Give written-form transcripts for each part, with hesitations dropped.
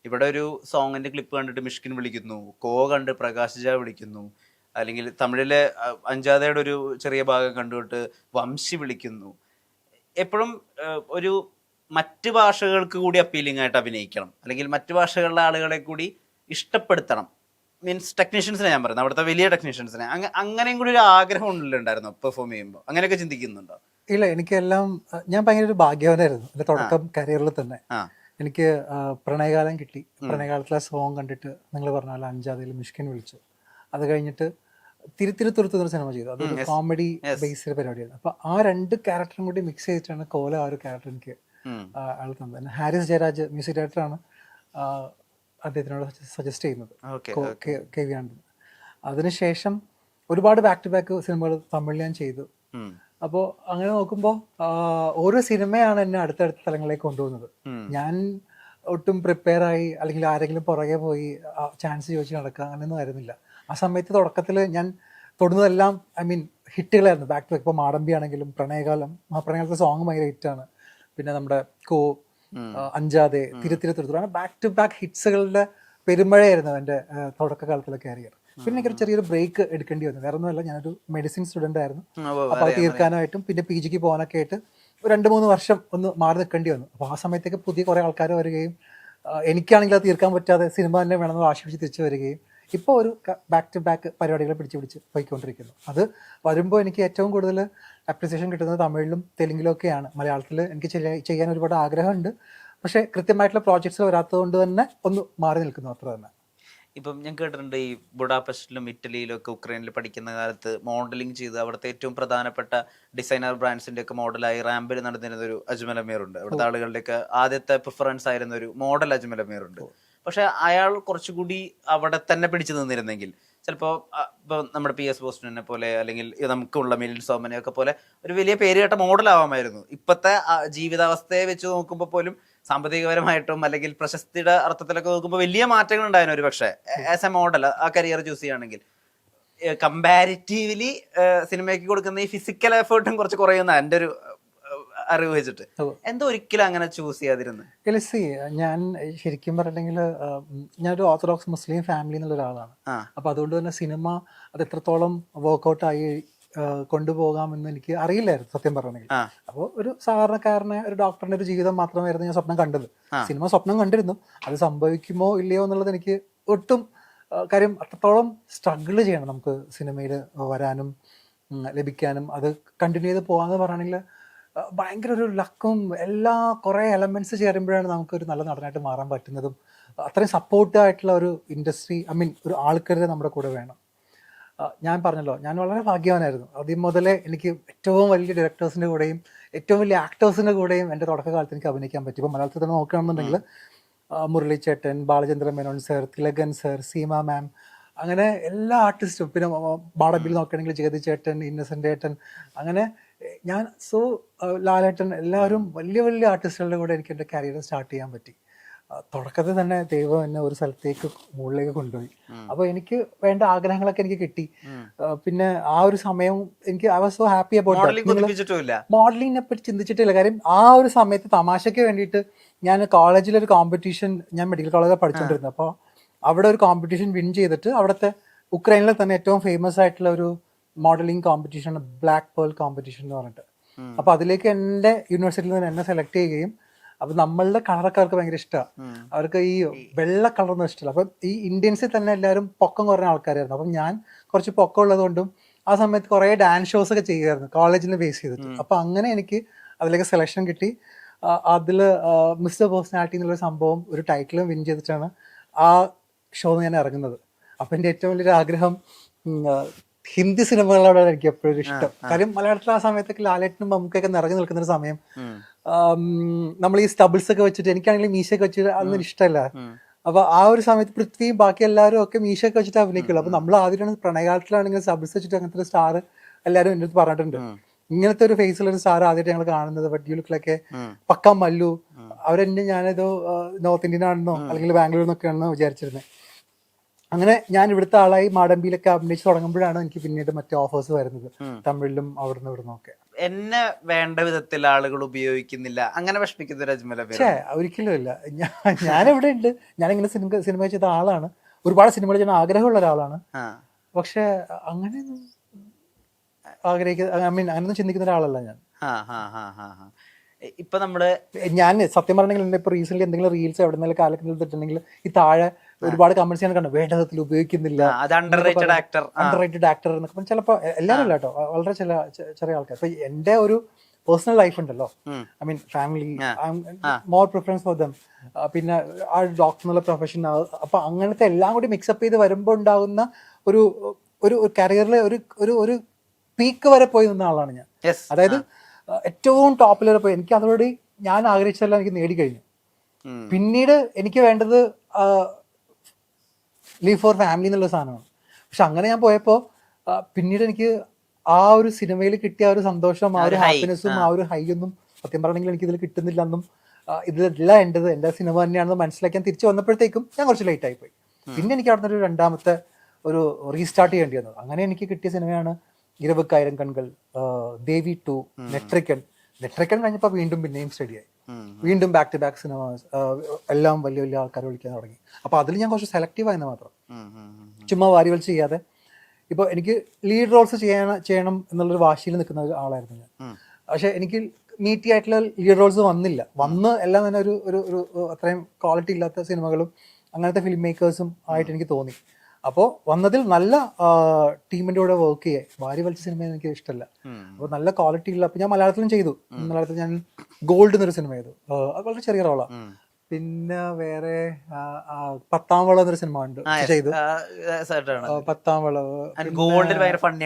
ഇവിടെ ഒരു സോങ്ങിന്റെ ക്ലിപ്പ് കണ്ടിട്ട് മിഷ്കിൻ വിളിക്കുന്നു, കണ്ട് പ്രകാശ് ജ വിളിക്കുന്നു, അല്ലെങ്കിൽ തമിഴിലെ അഞ്ചാതയുടെ ഒരു ചെറിയ ഭാഗം കണ്ടുകൊണ്ട് വംശി വിളിക്കുന്നു. എപ്പോഴും ഒരു മറ്റ് ഭാഷകൾക്ക് കൂടി അപ്പീലിംഗ് ആയിട്ട് അഭിനയിക്കണം, അല്ലെങ്കിൽ മറ്റ് ഭാഷകളിലെ ആളുകളെ കൂടി ഇഷ്ടപ്പെടുത്തണം. മീൻസ് ടെക്നീഷ്യൻസിനെ ഞാൻ പറയുന്നത്, അവിടുത്തെ വലിയ ടെക്നീഷ്യൻസിനെ അങ്ങനെയും കൂടി ഒരു ആഗ്രഹം ഉണ്ടായിരുന്നു പെർഫോം ചെയ്യുമ്പോൾ. അങ്ങനെയൊക്കെ ചിന്തിക്കുന്നുണ്ടോ? ഇല്ല, എനിക്കെല്ലാം ഞാൻ ഭയങ്കര ഒരു ഭാഗ്യവാനായിരുന്നു എൻ്റെ തുടക്കം കരിയറിൽ തന്നെ. എനിക്ക് പ്രണയകാലം കിട്ടി. പ്രണയകാലത്തിലെ സോങ് കണ്ടിട്ട് നിങ്ങൾ പറഞ്ഞ പോലെ അഞ്ചാതിൽ മിഷ്കിൻ വിളിച്ചു. അത് കഴിഞ്ഞിട്ട് തിരുത്തുന്നൊരു സിനിമ ചെയ്തു. അതൊരു കോമഡി ബേസ്ഡ് പരിപാടിയാണ്. അപ്പൊ ആ രണ്ട് ക്യാരക്ടറും കൂടി മിക്സ് ചെയ്തിട്ടാണ് കോല ആ ഒരു ക്യാരക്ടർ എനിക്ക് ആൾ തന്നത്. ഹാരിസ് ജയരാജ് മ്യൂസിക് ഡയറക്ടറാണ് അദ്ദേഹത്തിനോട് സജസ്റ്റ് ചെയ്യുന്നത്, കെ വി ആനന്ദൻ. അതിനുശേഷം ഒരുപാട് ബാക്ക് ടു ബാക്ക് സിനിമകൾ തമിഴിൽ ഞാൻ ചെയ്തു. അപ്പോൾ അങ്ങനെ നോക്കുമ്പോൾ ഓരോ സിനിമയാണ് എന്നെ അടുത്തടുത്ത സ്ഥലങ്ങളിലേക്ക് കൊണ്ടുപോകുന്നത്. ഞാൻ ഒട്ടും പ്രിപ്പയർ ആയി അല്ലെങ്കിൽ ആരെങ്കിലും പുറകെ പോയി ചാൻസ് ചോദിച്ച് നടക്കുക അങ്ങനെയൊന്നും ആയിരുന്നില്ല. ആ സമയത്ത് തുടക്കത്തിൽ ഞാൻ തൊടുന്നതെല്ലാം ഹിറ്റുകളായിരുന്നു ബാക്ക് ടു ബാക്ക്. ഇപ്പോൾ മാടമ്പി ആണെങ്കിലും പ്രണയകാലത്തെ സോങ് ഭയങ്കര ഹിറ്റാണ്. പിന്നെ നമ്മുടെ അഞ്ചാതെ തിരുത്തുറ ബാക്ക് ടു ബാക്ക് ഹിറ്റ്സുകളുടെ പെരുമഴയായിരുന്നു എൻ്റെ തുടക്കകാലത്തിലെ കാരിയർ. പിന്നെ എനിക്കൊരു ചെറിയൊരു ബ്രേക്ക് എടുക്കേണ്ടി വന്നു. വേറെ ഒന്നുമല്ല, ഞാനൊരു മെഡിസിൻ സ്റ്റുഡൻ്റ് ആയിരുന്നു. അപ്പോൾ അത് തീർക്കാനായിട്ടും പിന്നെ പി ജിക്ക് പോകാനൊക്കെ ആയിട്ട് 2-3 വർഷം ഒന്ന് മാറി നിൽക്കേണ്ടി വന്നു. അപ്പോൾ ആ സമയത്തേക്ക് പുതിയ കുറേ ആൾക്കാർ വരികയും എനിക്കാണെങ്കിൽ അത് തീർക്കാൻ പറ്റാതെ സിനിമ തന്നെ വേണമെന്ന് ആശിപ്പിച്ച് തിരിച്ചു വരികയും ഇപ്പോൾ ഒരു ബാക്ക് ടു ബാക്ക് പരിപാടികൾ പിടിച്ച് പോയിക്കൊണ്ടിരിക്കുന്നു. അത് വരുമ്പോൾ എനിക്ക് ഏറ്റവും കൂടുതൽ അപ്രിസിയേഷൻ കിട്ടുന്നത് തമിഴിലും തെലുങ്കിലും ഒക്കെയാണ്. മലയാളത്തിൽ എനിക്ക് ചെയ്യാൻ ഒരുപാട് ആഗ്രഹമുണ്ട്, പക്ഷേ കൃത്യമായിട്ടുള്ള പ്രോജക്ട്സ് വരാത്തത് കൊണ്ട് തന്നെ ഒന്ന് മാറി നിൽക്കുന്നു, അത്ര തന്നെ. ഇപ്പം ഞാൻ കേട്ടിട്ടുണ്ട്, ഈ ബുഡാപെസ്റ്റിലും ഇറ്റലിയിലും ഒക്കെ ഉക്രൈനിൽ പഠിക്കുന്ന കാലത്ത് മോഡലിംഗ് ചെയ്ത് അവിടുത്തെ ഏറ്റവും പ്രധാനപ്പെട്ട ഡിസൈനർ ബ്രാൻഡ്സിന്റെ ഒക്കെ മോഡലായി റാമ്പിൽ നടന്നിരുന്ന ഒരു അജ്മൽ അമീർ ഉണ്ട്. അവിടുത്തെ ആളുകളുടെയൊക്കെ ആദ്യത്തെ പ്രിഫറൻസ് ആയിരുന്ന ഒരു മോഡൽ അജ്മൽ അമീർ ഉണ്ട്. പക്ഷെ അയാൾ കുറച്ചുകൂടി അവിടെ തന്നെ പിടിച്ചു നിന്നിരുന്നെങ്കിൽ ചിലപ്പോൾ ഇപ്പോൾ നമ്മുടെ പി എസ് ബോസ്റ്റനെ പോലെ അല്ലെങ്കിൽ നമുക്കുള്ള മിലിൻ സോമനെയൊക്കെ പോലെ ഒരു വലിയ പേരുകേട്ട മോഡലാവാമായിരുന്നു. ഇപ്പോഴത്തെ ജീവിതാവസ്ഥയെ വെച്ച് നോക്കുമ്പോൾ പോലും സാമ്പത്തികപരമായിട്ടും അല്ലെങ്കിൽ പ്രശസ്തിയുടെ അർത്ഥത്തിലൊക്കെ നോക്കുമ്പോൾ വലിയ മാറ്റങ്ങൾ ഉണ്ടായിരുന്നു ഒരു പക്ഷേ ആസ് എ മോഡൽ ആ കരിയർ ചൂസ് ചെയ്യുകയാണെങ്കിൽ. കമ്പാരിറ്റീവ്ലി സിനിമയ്ക്ക് കൊടുക്കുന്ന ഈ ഫിസിക്കൽ എഫേർട്ടും കുറച്ച് കുറയുന്ന എൻ്റെ ഒരു അറിവ് വെച്ചിട്ട് എന്തോ ഒരിക്കലും അങ്ങനെ ചൂസ് ചെയ്യാതിരുന്നു. ഞാൻ ശരിക്കും പറഞ്ഞിട്ടുണ്ടെങ്കിൽ ഞാനൊരു ഓർത്തഡോക്സ് മുസ്ലിം ഫാമിലി എന്നുള്ള ഒരാളാണ്. അപ്പൊ അതുകൊണ്ട് തന്നെ സിനിമ അത് എത്രത്തോളം വർക്ക്ഔട്ടായി കൊണ്ടുപോകാമെന്ന് എനിക്ക് അറിയില്ലായിരുന്നു സത്യം പറഞ്ഞെങ്കിൽ. അപ്പോൾ ഒരു സാധാരണക്കാരനെ ഒരു ഡോക്ടറിന്റെ ഒരു ജീവിതം മാത്രമായിരുന്നു ഞാൻ സ്വപ്നം കണ്ടത്. സിനിമ സ്വപ്നം കണ്ടിരുന്നു, അത് സംഭവിക്കുമോ ഇല്ലയോ എന്നുള്ളത് എനിക്ക് ഒട്ടും കാര്യം അത്രത്തോളം സ്ട്രഗിൾ ചെയ്യണം നമുക്ക് സിനിമയിൽ വരാനും ലഭിക്കാനും. അത് കണ്ടിന്യൂ ചെയ്ത് പോകാന്ന് പറയുകയാണെങ്കിൽ ഭയങ്കര ഒരു ലക്കും കുറേ എലമെന്റ്സ് ചേരുമ്പോഴാണ് നമുക്കൊരു നല്ല നടനായിട്ട് മാറാൻ പറ്റുന്നതും. അത്രയും സപ്പോർട്ടായിട്ടുള്ള ഒരു ഇൻഡസ്ട്രി ഒരു ആൾക്കാർ നമ്മുടെ കൂടെ വേണം. ഞാൻ പറഞ്ഞല്ലോ, ഞാൻ വളരെ ഭാഗ്യവാനായിരുന്നു. ആദ്യം മുതലേ എനിക്ക് ഏറ്റവും വലിയ ഡയറക്ടേഴ്സിൻ്റെ കൂടെയും ഏറ്റവും വലിയ ആക്ടേഴ്സിൻ്റെ കൂടെയും എൻ്റെ തുടക്കകാലത്ത് എനിക്ക് അഭിനയിക്കാൻ പറ്റി. ഇപ്പോൾ മലയാളത്തിൽ തന്നെ നോക്കുകയാണെന്നുണ്ടെങ്കിൽ മുരളി ചേട്ടൻ, ബാലചന്ദ്ര മേനോൻ സർ, തിലകൻ സർ, സീമ മാം, അങ്ങനെ എല്ലാ ആർട്ടിസ്റ്റും, പിന്നെ മാടമ്പിൽ നോക്കുകയാണെങ്കിൽ ജഗതി ചേട്ടൻ, ഇന്നസെൻ്റ് ഏട്ടൻ, അങ്ങനെ ഞാൻ ലാലേട്ടൻ, എല്ലാവരും വലിയ വലിയ ആർട്ടിസ്റ്റുകളുടെ കൂടെ എനിക്ക് എൻ്റെ കരിയർ സ്റ്റാർട്ട് ചെയ്യാൻ പറ്റി. തുടക്കത്തിൽ തന്നെ ദൈവം എന്നെ ഒരു സ്ഥലത്തേക്ക് മുകളിലേക്ക് കൊണ്ടുപോയി. അപ്പോൾ എനിക്ക് വേണ്ട ആഗ്രഹങ്ങളൊക്കെ എനിക്ക് കിട്ടി. പിന്നെ ആ ഒരു സമയം എനിക്ക് I was so happy about മോഡലിങ്ങിനെ പറ്റി ചിന്തിച്ചിട്ടില്ല. കാര്യം ആ ഒരു സമയത്ത് തമാശയ്ക്ക് വേണ്ടിയിട്ട് ഞാൻ കോളേജിലൊരു കോമ്പറ്റീഷൻ, ഞാൻ മെഡിക്കൽ കോളേജിൽ പഠിച്ചുകൊണ്ടിരുന്നു. അപ്പോൾ അവിടെ ഒരു കോമ്പറ്റീഷൻ വിൻ ചെയ്തിട്ട് അവിടുത്തെ ഉക്രൈനിലെ തന്നെ ഏറ്റവും ഫേമസ് ആയിട്ടുള്ള ഒരു modelling competition, black pearl competition എന്ന് പറഞ്ഞിട്ട്. അപ്പോൾ അതിലേക്ക് എൻ്റെ യൂണിവേഴ്സിറ്റിയിൽ നിന്ന് എന്നെ സെലക്ട് ചെയ്യുകയും, അപ്പം നമ്മളുടെ കളറൊക്കെ അവർക്ക് ഭയങ്കര ഇഷ്ടമാണ്. അവർക്ക് ഈ വെള്ള കളറൊന്നും ഇഷ്ടമല്ല. അപ്പം ഈ ഇന്ത്യൻസിൽ തന്നെ എല്ലാവരും പൊക്കം കുറഞ്ഞ ആൾക്കാരായിരുന്നു. അപ്പം ഞാൻ കുറച്ച് പൊക്കം ഉള്ളത് കൊണ്ടും ആ സമയത്ത് കുറേ ഡാൻസ് ഷോസ് ഒക്കെ ചെയ്യുമായിരുന്നു കോളേജിൽ ബേസ് ചെയ്തിട്ട്. അപ്പം അങ്ങനെ എനിക്ക് അതിലേക്ക് സെലക്ഷൻ കിട്ടി. അതിൽ മിസ്റ്റർ പേഴ്സണാലിറ്റി എന്നുള്ളൊരു സംഭവം ഒരു ടൈറ്റിലും വിൻ ചെയ്തിട്ടാണ് ആ ഷോ ഞാൻ ഇറങ്ങുന്നത്. അപ്പം എൻ്റെ ഏറ്റവും വലിയൊരു ആഗ്രഹം ഹിന്ദി സിനിമകളോടാണ് എനിക്ക് എപ്പോഴും ഇഷ്ടം. കാര്യം മലയാളത്തിൽ ആ സമയത്തൊക്കെ ലാലേട്ടനും മമ്മൂക്കൊക്കെ നിറഞ്ഞു നിൽക്കുന്നൊരു സമയം. നമ്മൾ ഈ സ്റ്റബിൾസ് ഒക്കെ വെച്ചിട്ട്, എനിക്കാണെങ്കിൽ മീശയൊക്കെ വെച്ചിട്ട് അതൊന്നും ഇഷ്ടമല്ല. അപ്പൊ ആ ഒരു സമയത്ത് പൃഥ്വിയും ബാക്കി എല്ലാവരും ഒക്കെ മീശയൊക്കെ വെച്ചിട്ട് അഭിനയിക്കുള്ളൂ. അപ്പൊ നമ്മൾ ആദ്യമാണ് പ്രണയകാലത്തിലാണെങ്കിൽ സ്റ്റബിൾസ് വെച്ചിട്ട് അങ്ങനത്തെ ഒരു സ്റ്റാർ എല്ലാവരും എൻ്റെ അടുത്ത് പറഞ്ഞിട്ടുണ്ട്. ഇങ്ങനത്തെ ഒരു ഫേസിലൊരു സ്റ്റാർ ആദ്യമായിട്ട് ഞങ്ങൾ കാണുന്നത്. ബട്ട് യു ലുക്ക് ലൈക്ക് പക്ക മല്ലു. അവരെന്നെ ഞാനേതോ നോർത്ത് ഇന്ത്യൻ ആണെന്നോ അല്ലെങ്കിൽ ബാംഗ്ലൂരിൽ നിന്നൊക്കെയാണെന്നോ വിചാരിച്ചിരുന്നത്. അങ്ങനെ ഞാൻ ഇവിടുത്തെ ആളായി മാടമ്പിയിലൊക്കെ അഭിനയിച്ച് തുടങ്ങുമ്പോഴാണ് എനിക്ക് പിന്നീട് മറ്റേ ഓഫേഴ്സ് വരുന്നത്, തമിഴിലും അവിടുന്ന് ഇവിടുന്നൊക്കെ. എന്നെ വേണ്ട വിധത്തിൽ ആളുകൾ ഉപയോഗിക്കുന്നില്ല അങ്ങനെ വിഷമിക്കുന്ന ഒരു അജ്മൽ അമീർ ഛേ, ഒരിക്കലും ഇല്ല. ഞാനിവിടെ ഉണ്ട്. ഞാനിങ്ങനെ സിനിമ ചെയ്ത ആളാണ്, ഒരുപാട് സിനിമകൾ ചെയ്യാൻ ആഗ്രഹമുള്ള ഒരാളാണ്. പക്ഷെ അങ്ങനെയൊന്നും അങ്ങനെയൊന്നും ചിന്തിക്കുന്ന ഒരാളല്ല ഞാൻ. ഇപ്പൊ നമ്മുടെ ഞാൻ സത്യം പറഞ്ഞെങ്കിൽ ഇപ്പൊ റീസെന്റ് എന്തെങ്കിലും റീൽസ് എവിടെ നിന്നെങ്കിലും കാലത്തിൽ ഇട്ടിട്ടുണ്ടെങ്കിൽ ഈ താഴെ ഒരുപാട് കമന്റ്സ് ഞാൻ കണ്ടു, വേണ്ട വിധത്തിൽ ഉപയോഗിക്കുന്നില്ല, അണ്ടർ റേറ്റഡ് ആക്ടർ എന്നൊക്കെ. ചിലപ്പോ എല്ലാവരും അല്ല കേട്ടോ, വളരെ ചെറിയ ആൾക്കാർ. ഇപ്പൊ എന്റെ ഒരു പേഴ്സണൽ ലൈഫ് ഉണ്ടല്ലോ, I mean family, more preference for them. പിന്നെ ആ ഡോക്ടർ എന്നുള്ള പ്രൊഫഷൻ, അപ്പൊ അങ്ങനത്തെ എല്ലാം കൂടി മിക്സപ്പ് ചെയ്ത് വരുമ്പോൾ ഉണ്ടാകുന്ന ഒരു ഒരു കരിയറിലെ ഒരു പീക്ക് വരെ പോയി നിന്ന ആളാണ് ഞാൻ. അതായത് ഏറ്റവും ടോപ്പിൽ വരെ പോയി. എനിക്ക് അതോടെ ഞാൻ ആഗ്രഹിച്ചതെല്ലാം എനിക്ക് നേടിക്കഴിഞ്ഞു. പിന്നീട് എനിക്ക് വേണ്ടത് ലീവ് ഫോർ ഫാമിലി എന്നുള്ള സാധനമാണ്. പക്ഷെ അങ്ങനെ ഞാൻ പോയപ്പോൾ പിന്നീട് എനിക്ക് ആ ഒരു സിനിമയിൽ കിട്ടിയ ഒരു സന്തോഷം, ആ ഒരു ഹാപ്പിനെസ്സും ആ ഒരു ഹൈ ഒന്നും സത്യം പറഞ്ഞെങ്കിൽ എനിക്ക് ഇതിൽ കിട്ടുന്നില്ലെന്നും ഇതിലെല്ലാം എൻ്റെ സിനിമ തന്നെയാണെന്ന് മനസ്സിലാക്കാൻ തിരിച്ചു വന്നപ്പോഴത്തേക്കും ഞാൻ കുറച്ച് ലേറ്റ് ആയിപ്പോയി. പിന്നെ എനിക്ക് അവിടെ നിന്ന് ഒരു രണ്ടാമത്തെ ഒരു റീസ്റ്റാർട്ട് ചെയ്യേണ്ടി വന്നത്. അങ്ങനെ എനിക്ക് കിട്ടിയ സിനിമയാണ് ഇരുപക്കായിരം കൺകൾ, ദേവി 2, നെട്രിക്കൻ കഴിഞ്ഞപ്പോൾ വീണ്ടും പിന്നെയും സ്റ്റഡിയായി, വീണ്ടും ബാക്ക് ടു ബാക്ക് സിനിമാസ്, എല്ലാം വലിയ വലിയ ആൾക്കാർ വിളിക്കാൻ തുടങ്ങി. അപ്പോൾ അതിൽ ഞാൻ കുറച്ച് സെലക്റ്റീവ് ആയെന്ന് മാത്രം, ചുമ്മാ വാരി വലിച്ച് ചെയ്യാതെ. ഇപ്പോൾ എനിക്ക് ലീഡ് റോൾസ് ചെയ്യണം എന്നുള്ളൊരു വാശിയിൽ നിൽക്കുന്ന ആളായിരുന്നു ഞാൻ. പക്ഷെ എനിക്ക് മീറ്റി ആയിട്ടുള്ള ലീഡ് റോൾസ് വന്ന് എല്ലാം തന്നെ ഒരു അത്രയും ക്വാളിറ്റി ഇല്ലാത്ത സിനിമകളും അങ്ങനത്തെ ഫിലിം മേക്കേഴ്സും ആയിട്ട് എനിക്ക് തോന്നി. അപ്പോൾ വന്നതിൽ നല്ല ടീമിൻ്റെ കൂടെ വർക്ക് ചെയ്യാൻ, വാരി വലിച്ച സിനിമ എനിക്ക് ഇഷ്ടമല്ല. അപ്പോൾ നല്ല ക്വാളിറ്റി ഉള്ള, അപ്പോൾ ഞാൻ മലയാളത്തിലും ചെയ്തു. മലയാളത്തിൽ ഞാൻ ഗോൾഡ് എന്നൊരു സിനിമ ചെയ്തു, അത് വളരെ ചെറിയ റോളാണ്. പിന്നെ വേറെ 10ാം വളവ് എന്നൊരു സിനിമ ഉണ്ട് ചെയ്തു, 10ാം വളവ്, ഫണ്ണി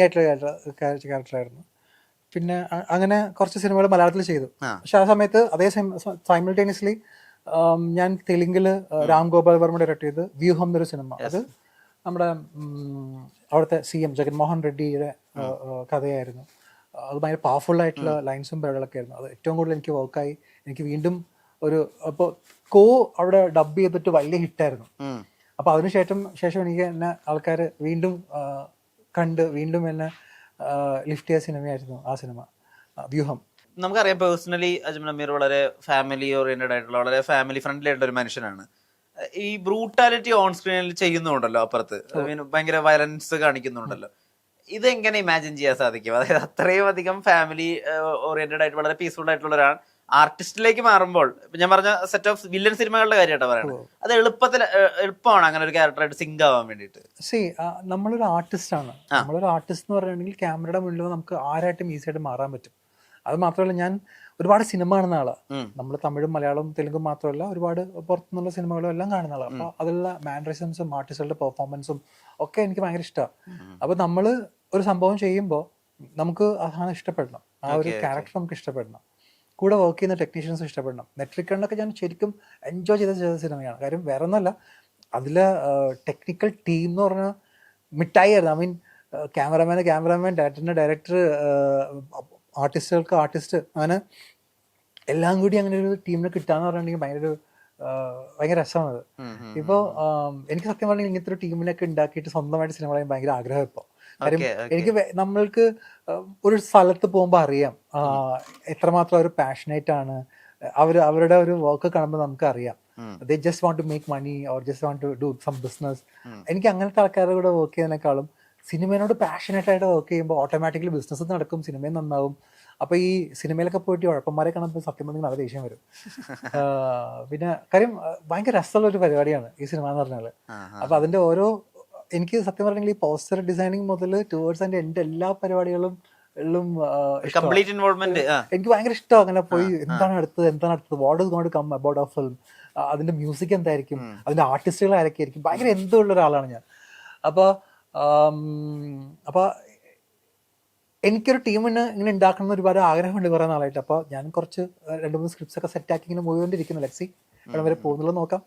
ആയിട്ടുള്ള ക്യാരക്ടറായിരുന്നു. പിന്നെ അങ്ങനെ കുറച്ച് സിനിമകൾ മലയാളത്തിൽ ചെയ്തു. പക്ഷെ ആ സമയത്ത് അതേ സൈമിൾട്ടേനിയസ്ലി ഞാൻ തെലുങ്കില് രാം ഗോപാൽ വർമ്മ ഡയറക്ട് ചെയ്ത് വ്യൂഹം എന്നൊരു സിനിമ, അത് നമ്മുടെ അവിടുത്തെ CM ജഗൻമോഹൻ റെഡ്ഡിയുടെ കഥയായിരുന്നു. അത് ഭയങ്കര പവർഫുൾ ആയിട്ടുള്ള ലൈൻസും പരിപാടികളൊക്കെ ആയിരുന്നു. അത് ഏറ്റവും കൂടുതൽ എനിക്ക് വർക്കായി. എനിക്ക് വീണ്ടും അപ്പോൾ അവിടെ ഡബ് ചെയ്തിട്ട് വലിയ ഹിറ്റായിരുന്നു. അപ്പോൾ അതിനുശേഷം എനിക്ക് എന്നെ ആൾക്കാർ വീണ്ടും കണ്ട് വീണ്ടും എന്നെ ലിഫ്റ്റ് ചെയ്ത സിനിമയായിരുന്നു ആ സിനിമ വ്യൂഹം. നമുക്കറിയാം പേഴ്സണലി അജ്മൽ അമീർ വളരെ ഫാമിലി ഓറിയന്റഡ് ആയിട്ടുള്ള, വളരെ ഫാമിലി ഫ്രണ്ട്ലി ആയിട്ടുള്ള ഒരു മനുഷ്യനാണ്. ഈ ബ്രൂട്ടാലിറ്റി ഓൺ സ്ക്രീനിൽ ചെയ്യുന്നുണ്ടല്ലോ, അപ്പുറത്ത് ഭയങ്കര വയലൻസ് കാണിക്കുന്നുണ്ടല്ലോ, ഇതെങ്ങനെ ഇമാജിൻ ചെയ്യാൻ സാധിക്കും? അതായത് അത്രയും അധികം ഫാമിലി ഓറിയന്റഡ് ആയിട്ട് വളരെ പീസ്ഫുൾ ആയിട്ടുള്ള ഒരാൾ ആർട്ടിസ്റ്റിലേക്ക് മാറുമ്പോൾ, ഞാൻ പറഞ്ഞ സെറ്റ് ഓഫ് വില്ലൻ സിനിമകളുടെ കാര്യമായിട്ടാ പറയുന്നത്, അത് എളുപ്പമാണ് അങ്ങനെ ഒരു ക്യാരക്ടറായിട്ട് സിങ്ക് ആവാൻ വേണ്ടിയിട്ട്. നമ്മളൊരു ആർട്ടിസ്റ്റ് എന്ന് പറയുകയാണെങ്കിൽ ക്യാമറയുടെ മുന്നിൽ നമുക്ക് ആരായിട്ടും ഈസിയായിട്ട് മാറാൻ പറ്റും. അത് മാത്രമല്ല, ഞാൻ ഒരുപാട് സിനിമ കാണുന്ന ആളാണ്. നമ്മൾ തമിഴും മലയാളവും തെലുങ്കും മാത്രമല്ല ഒരുപാട് പുറത്തുനിന്നുള്ള സിനിമകളും എല്ലാം കാണുന്ന ആളാണ്. അപ്പോൾ അതിലുള്ള മാനറിസംസും ആർട്ടിസ്റ്റുകളുടെ പെർഫോമൻസും ഒക്കെ എനിക്ക് ഭയങ്കര ഇഷ്ടമാണ്. അപ്പോൾ നമ്മൾ ഒരു സംഭവം ചെയ്യുമ്പോൾ നമുക്ക് അതാണ് ഇഷ്ടപ്പെടണം, ആ ഒരു ക്യാരക്ടർ നമുക്ക് ഇഷ്ടപ്പെടണം, കൂടെ വർക്ക് ചെയ്യുന്ന ടെക്നീഷ്യൻസും ഇഷ്ടപ്പെടണം. നെറ്റ്രിക്കണ്ണൊക്കെ ഞാൻ ശരിക്കും എൻജോയ് ചെയ്ത സിനിമയാണ്. കാര്യം വേറെ ഒന്നുമല്ല, അതിലെ ടെക്നിക്കൽ ടീം എന്ന് പറഞ്ഞാൽ മിഠായി ആയിരുന്നു. ഐ മീൻ ക്യാമറാമാൻ, ഡയറക്ടർ, ആർട്ടിസ്റ്റുകൾക്ക് ആർട്ടിസ്റ്റ്, അങ്ങനെ എല്ലാം കൂടി അങ്ങനെ ഒരു ടീമിനെ കിട്ടാന്ന് പറഞ്ഞിട്ടുണ്ടെങ്കിൽ ഭയങ്കര രസമാണത്. ഇപ്പോൾ എനിക്ക് സത്യം പറഞ്ഞാൽ ഇങ്ങനത്തെ ഒരു ടീമിനൊക്കെ ഉണ്ടാക്കിയിട്ട് സ്വന്തമായിട്ട് സിനിമ ചെയ്യാൻ ഭയങ്കര ആഗ്രഹം ഇപ്പോൾ. കാര്യം എനിക്ക് നമ്മൾക്ക് ഒരു സ്ഥലത്ത് പോകുമ്പോൾ അറിയാം എത്രമാത്രം അവർ പാഷനേറ്റ് ആണ്. അവരുടെ ഒരു വർക്ക് കാണുമ്പോൾ നമുക്ക് അറിയാം, they just want to make money or just want to do some business. എനിക്ക് അങ്ങനത്തെ ആൾക്കാരുടെ കൂടെ വർക്ക് ചെയ്യുന്നതിനേക്കാളും സിനിമയോട് പാഷനേറ്റ് ആയിട്ട് വർക്ക് ചെയ്യുമ്പോൾ ഓട്ടോമാറ്റിക്കലി ബിസിനസ് നടക്കും, സിനിമയും നന്നാവും. അപ്പോൾ ഈ സിനിമയിലൊക്കെ പോയിട്ട് ഉഴപ്പന്മാരെ കാണുമ്പോൾ സത്യം പറഞ്ഞാൽ നല്ല ദേഷ്യം വരും. പിന്നെ കാര്യം ഭയങ്കര രസമുള്ള ഒരു പരിപാടിയാണ് ഈ സിനിമ എന്ന് പറഞ്ഞാൽ. അപ്പോൾ അതിൻ്റെ എനിക്ക് സത്യം പറഞ്ഞെങ്കിൽ ഈ പോസ്റ്റർ ഡിസൈനിങ് മുതൽ ടുവേർഡ്സ് എൻ്റെ എല്ലാ പരിപാടികളും എനിക്ക് ഭയങ്കര ഇഷ്ടമാണ്. അങ്ങനെ പോയി എന്താണ് അടുത്തത്, what is going to come about ആ ഫിലിം, അതിന്റെ മ്യൂസിക് എന്തായിരിക്കും, അതിന്റെ ആർട്ടിസ്റ്റുകൾ ആരൊക്കെ ആയിരിക്കും, ഭയങ്കര എന്തുള്ള ഒരാളാണ് ഞാൻ. അപ്പോൾ എനിക്കൊരു ടീമിന് ഇങ്ങനെ ഉണ്ടാക്കണം ഒരുപാട് ആഗ്രഹമുണ്ട് കുറേ നാളായിട്ട്. അപ്പോൾ ഞാൻ കുറച്ച് 2-3 സ്ക്രിപ്റ്റ്സ് ഒക്കെ സെറ്റാക്കി ഇങ്ങനെ പോയിക്കൊണ്ടിരിക്കുന്നു. ലെറ്റ്സ് സീ എവിടെ വരെ പോകുന്നുള്ളത് നോക്കാം.